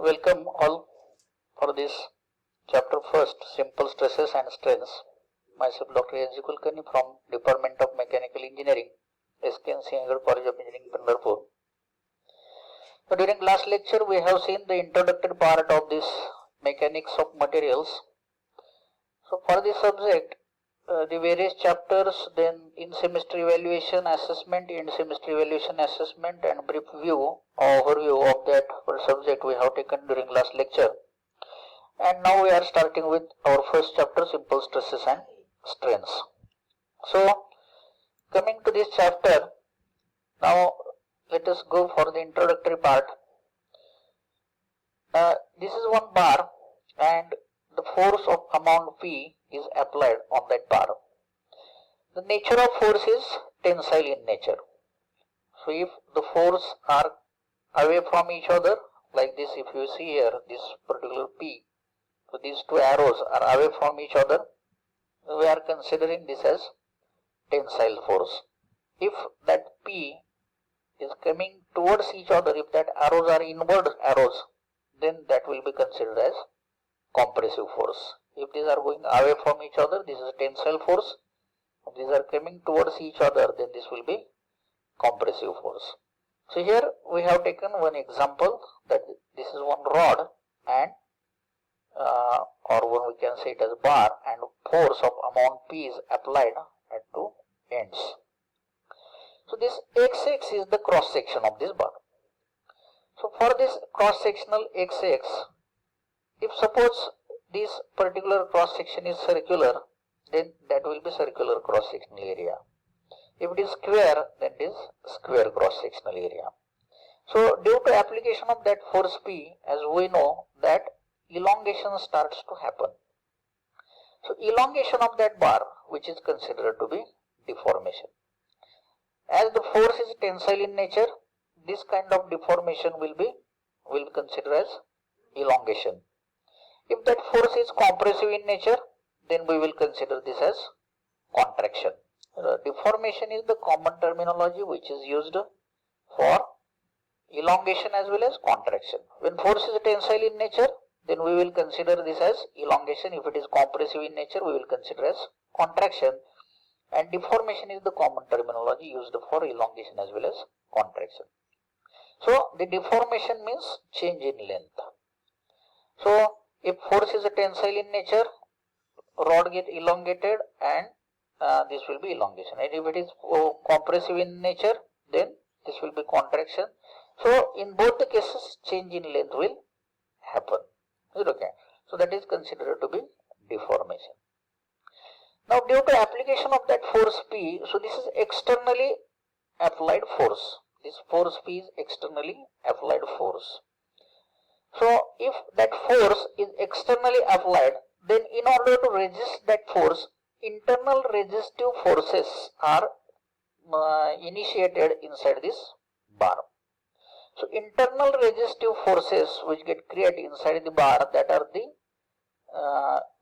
Welcome all for this chapter first, simple stresses and strains. Myself Dr. S. J. Kulkarni from Department of Mechanical Engineering, SKNC College of Engineering, Pandharpur. So during last lecture we have seen the introductory part of this mechanics of materials. So for this subject, the various chapters, then in-semester evaluation assessment, end-semester evaluation assessment, and brief view or overview of that subject we have taken during last lecture. And now we are starting with our first chapter, simple stresses and strains. So coming to this chapter, now let us go for the introductory part. This is one bar and the force of amount P is applied on that bar. The nature of force is tensile in nature. So if the force are away from each other, like this, if you see here, this particular P, so these two arrows are away from each other, we are considering this as tensile force. If that P is coming towards each other, if that arrows are inward arrows, then that will be considered as compressive force. If these are going away from each other, this is tensile force. If these are coming towards each other, then this will be compressive force. So here we have taken one example, that this is one rod and or one we can say it as bar, and force of amount P is applied at two ends. So this XX is the cross section of this bar. So for this cross sectional XX, if suppose this particular cross section is circular, then that will be circular cross sectional area. If it is square, then it is square cross sectional area. So due to application of that force P, as we know that elongation starts to happen. So elongation of that bar, which is considered to be deformation. As the force is tensile in nature, this kind of deformation will be considered as elongation. If that force is compressive in nature, then we will consider this as contraction. Deformation is the common terminology which is used for elongation as well as contraction. When force is tensile in nature, then we will consider this as elongation. If it is compressive in nature, we will consider as contraction. And deformation is the common terminology used for elongation as well as contraction. So the deformation means change in length. So if force is a tensile in nature, rod get elongated and this will be elongation. And if it is compressive in nature, then this will be contraction. So in both the cases, change in length will happen. Okay. So that is considered to be deformation. Now due to application of that force P, so this is externally applied force. This force P is externally applied force. So if that force is externally applied, then in order to resist that force, internal resistive forces are initiated inside this bar. So internal resistive forces which get created inside the bar, that are the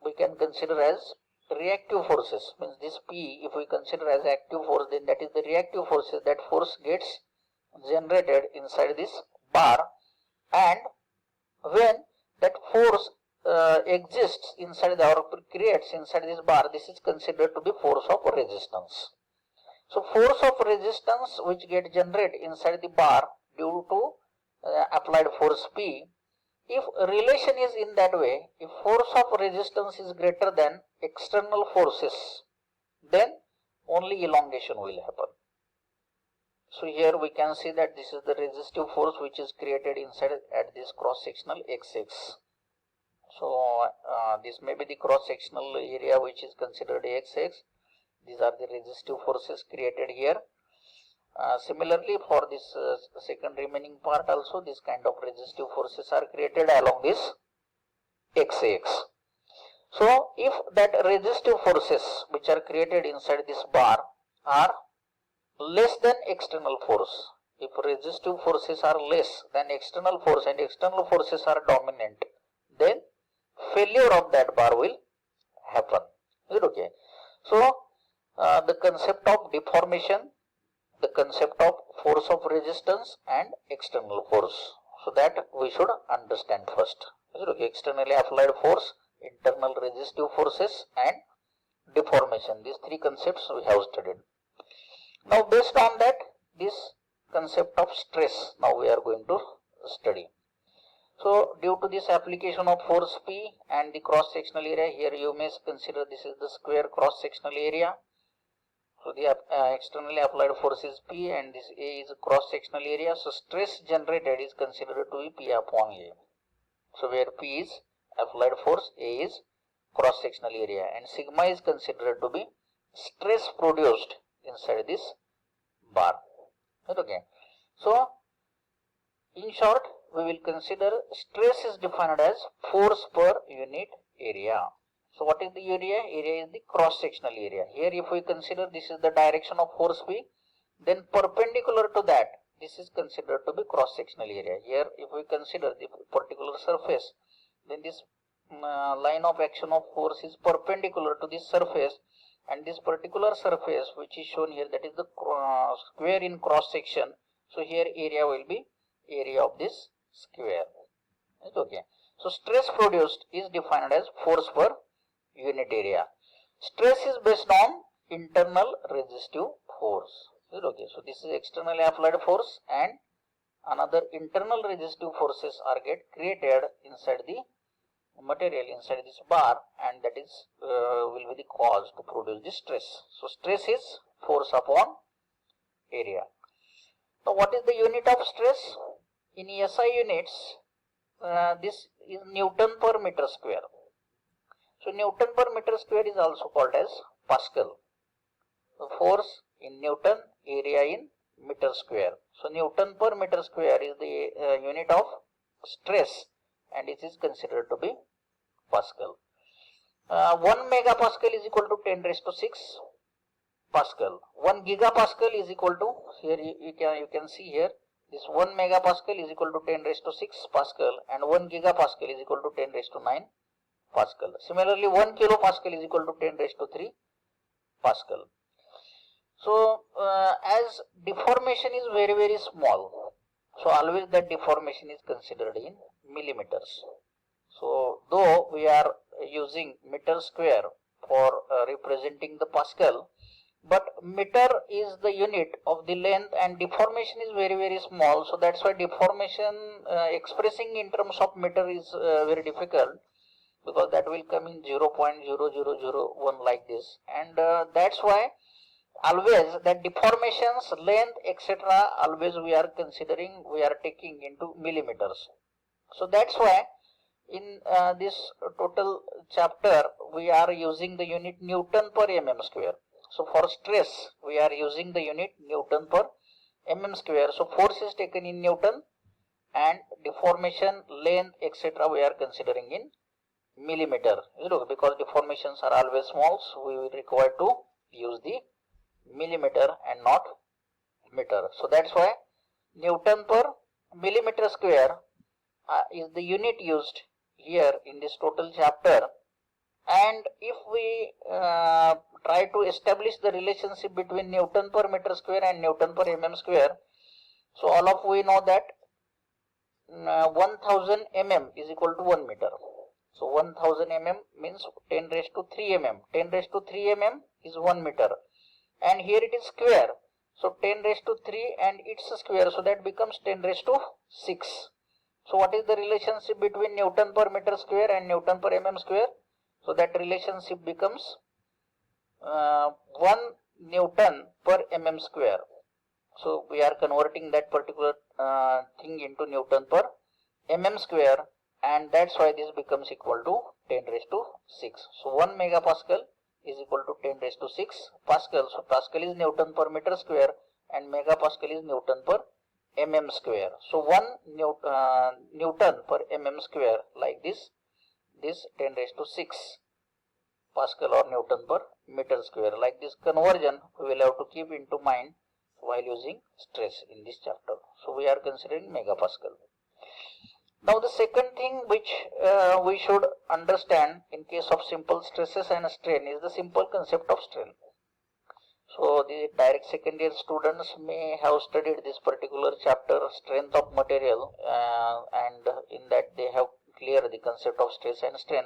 we can consider as reactive forces. Means this P, if we consider as active force, then that is the reactive forces. That force gets generated inside this bar, and when that force exists inside or creates inside this bar, this is considered to be force of resistance. So force of resistance which get generated inside the bar due to applied force P, if relation is in that way, if force of resistance is greater than external forces, then only elongation will happen. So here we can see that this is the resistive force which is created inside at this cross-sectional XX. So this may be the cross-sectional area which is considered XX. These are the resistive forces created here. Similarly, for this second remaining part also, this kind of resistive forces are created along this XX. So if that resistive forces which are created inside this bar are less than external force, if resistive forces are less than external force and external forces are dominant, then failure of that bar will happen. Is it okay? So the concept of deformation, the concept of force of resistance and external force. So that we should understand first. Okay, externally applied force, internal resistive forces and deformation. These three concepts we have studied. Now based on that, this concept of stress now we are going to study. So due to this application of force P and the cross sectional area, here you may consider this is the square cross sectional area. So the externally applied force is P and this A is cross sectional area. So stress generated is considered to be P upon A. So where P is applied force, A is cross sectional area, and sigma is considered to be stress produced inside this bar. Okay. So in short, we will consider stress is defined as force per unit area. So what is the area? Area is the cross sectional area. Here if we consider this is the direction of force P, then perpendicular to that this is considered to be cross sectional area. Here if we consider the particular surface, then this line of action of force is perpendicular to this surface, and this particular surface which is shown here, that is the square in cross section. So here area will be area of this square. Okay. So stress produced is defined as force per unit area. Stress is based on internal resistive force. Okay. So this is externally applied force, and another internal resistive forces are get created inside the material, inside this bar, and that is will be the cause to produce the stress. So stress is force upon area. Now what is the unit of stress? In SI units, this is Newton per meter square. So Newton per meter square is also called as Pascal. So force in Newton, area in meter square. So Newton per meter square is the unit of stress, and it is considered to be Pascal. 1 megapascal is equal to 10 raised to 6 Pascal. 1 gigapascal is equal to, here you can see here, this 1 megapascal is equal to 10 raised to 6 Pascal, and 1 gigapascal is equal to 10 raised to 9 Pascal. Similarly, 1 kilopascal is equal to 10 raised to 3 Pascal. So as deformation is very, very small, so always that deformation is considered in millimeters. So though we are using meter square for representing the Pascal, but meter is the unit of the length and deformation is very, very small. So that's why deformation expressing in terms of meter is very difficult, because that will come in 0.0001 like this, and that's why always that deformations, length, etc. always we are considering, we are taking into millimeters. So that's why in this total chapter we are using the unit Newton per mm square. So for stress we are using the unit Newton per mm square. So force is taken in Newton, and deformation, length, etc. we are considering in millimeter. Because deformations are always small, so we will require to use the millimeter and not meter. So that's why Newton per millimeter square is the unit used here in this total chapter. And if we try to establish the relationship between Newton per meter square and Newton per mm square, so all of we know that 1000 mm is equal to 1 meter. So 1000 mm means 10 raised to 3 mm. 10 raised to 3 mm is 1 meter. And here it is square. So 10 raised to 3 and it's a square. So that becomes 10 raised to 6. So what is the relationship between Newton per meter square and Newton per mm square? So that relationship becomes 1 Newton per mm square. So we are converting that particular thing into Newton per mm square, and that's why this becomes equal to 10 raised to 6. So 1 megapascal is equal to 10 raised to 6 Pascal. So Pascal is Newton per meter square and megapascal is Newton per mm square. So 1 Newton per mm square like this 10 raised to 6 Pascal or Newton per meter square. Like this conversion we will have to keep into mind while using stress in this chapter. So we are considering megapascal. Now the second thing which we should understand in case of simple stresses and strain is the simple concept of strain. So the direct second year students may have studied this particular chapter, strength of material, and in that they have clear the concept of stress and strain.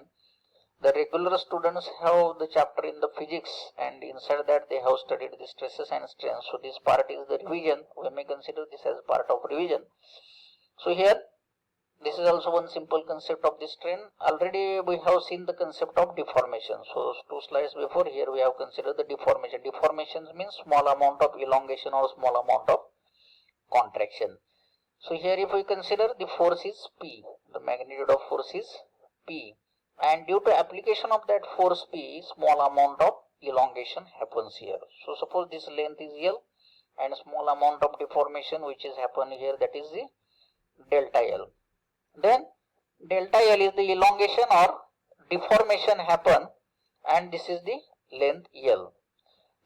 The regular students have the chapter in the physics, and inside that they have studied the stresses and strains. So this part is the revision. We may consider this as part of revision. So here this is also one simple concept of the strain. Already we have seen the concept of deformation. So 2 slides before, here we have considered the deformation. Deformations means small amount of elongation or small amount of contraction. So here if we consider the force is P, the magnitude of force is P, and due to application of that force P, small amount of elongation happens here. So suppose this length is L and small amount of deformation which is happen here, that is the delta L. Then delta L is the elongation or deformation happen, and this is the length L.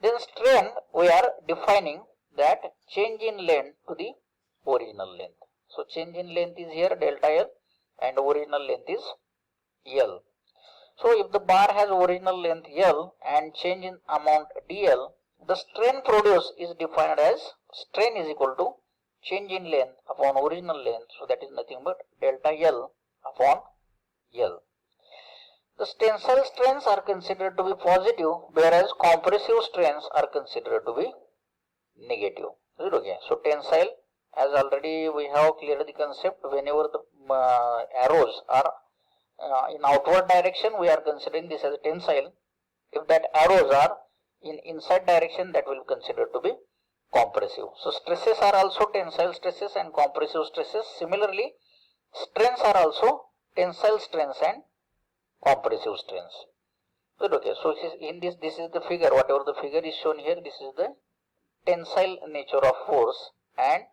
Then strain, we are defining that change in length to the original length. So change in length is here delta L and original length is L. So if the bar has original length L and change in amount dl, the strain produced is defined as strain is equal to change in length upon original length. So that is nothing but delta L upon L. The tensile strains are considered to be positive, whereas compressive strains are considered to be negative. Is it okay? So tensile, as already we have cleared the concept, whenever the arrows are in outward direction, we are considering this as a tensile. If that arrows are in inside direction, that will be considered to be compressive. So stresses are also tensile stresses and compressive stresses. Similarly, strains are also tensile strains and compressive strains. Okay, so in this is the figure, whatever the figure is shown here, this is the tensile nature of force, and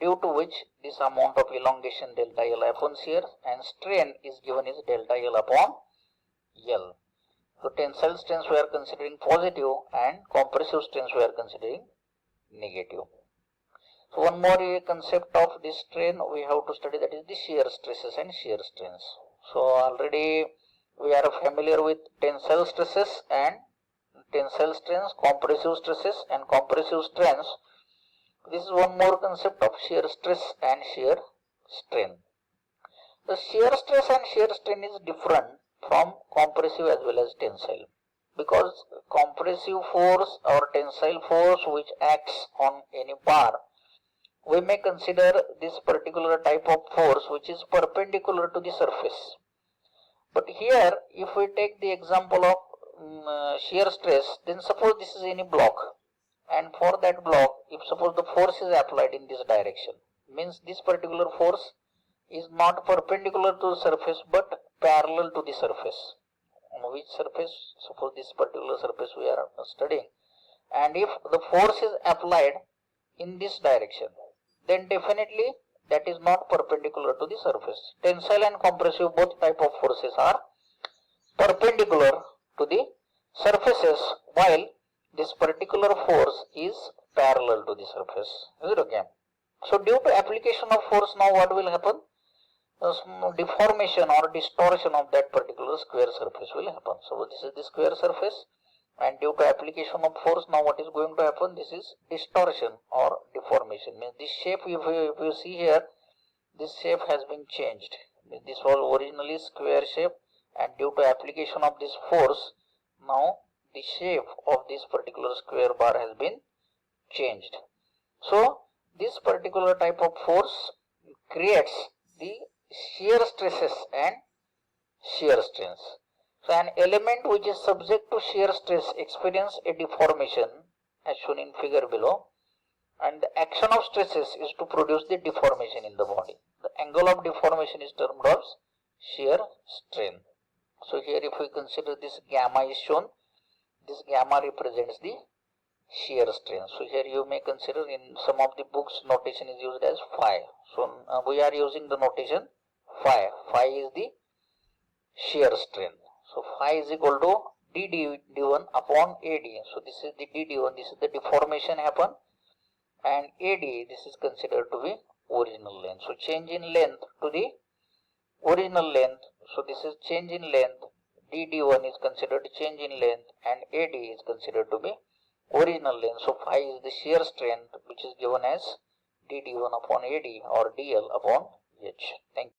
due to which this amount of elongation delta L happens here, and strain is given as delta L upon L. So tensile strains we are considering positive and compressive strains we are considering negative. So one more concept of this strain we have to study, that is the shear stresses and shear strains. So already we are familiar with tensile stresses and tensile strains, compressive stresses and compressive strains. This is one more concept of shear stress and shear strain. The shear stress and shear strain is different from compressive as well as tensile, because compressive force or tensile force which acts on any bar, we may consider this particular type of force which is perpendicular to the surface. But here if we take the example of shear stress, then suppose this is any block, and for that block, if suppose the force is applied in this direction, means this particular force is not perpendicular to the surface but parallel to the surface. On which surface? Suppose this particular surface we are studying, and if the force is applied in this direction, then definitely that is not perpendicular to the surface. Tensile and compressive, both type of forces are perpendicular to the surfaces, while this particular force is parallel to the surface. Is it okay? So due to application of force, now what will happen? Deformation or distortion of that particular square surface will happen. So this is the square surface, and due to application of force, now what is going to happen? This is distortion or deformation. Means this shape, if you see here, this shape has been changed. This was originally square shape, and due to application of this force, now the shape of this particular square bar has been changed. So this particular type of force creates the shear stresses and shear strains. So an element which is subject to shear stress experience a deformation as shown in figure below, and the action of stresses is to produce the deformation in the body. The angle of deformation is termed as shear strain. So here if we consider this gamma is shown, this gamma represents the shear strain. So here you may consider, in some of the books notation is used as phi. So we are using the notation phi. Phi is the shear strain. So phi is equal to d1 upon AD. So this is the d1, this is the deformation happen, and AD, this is considered to be original length. So change in length to the original length. So this is change in length. dd1 is considered change in length, and AD is considered to be original length. So phi is the shear strength which is given as dd1 upon ad or dl upon h. Thank you.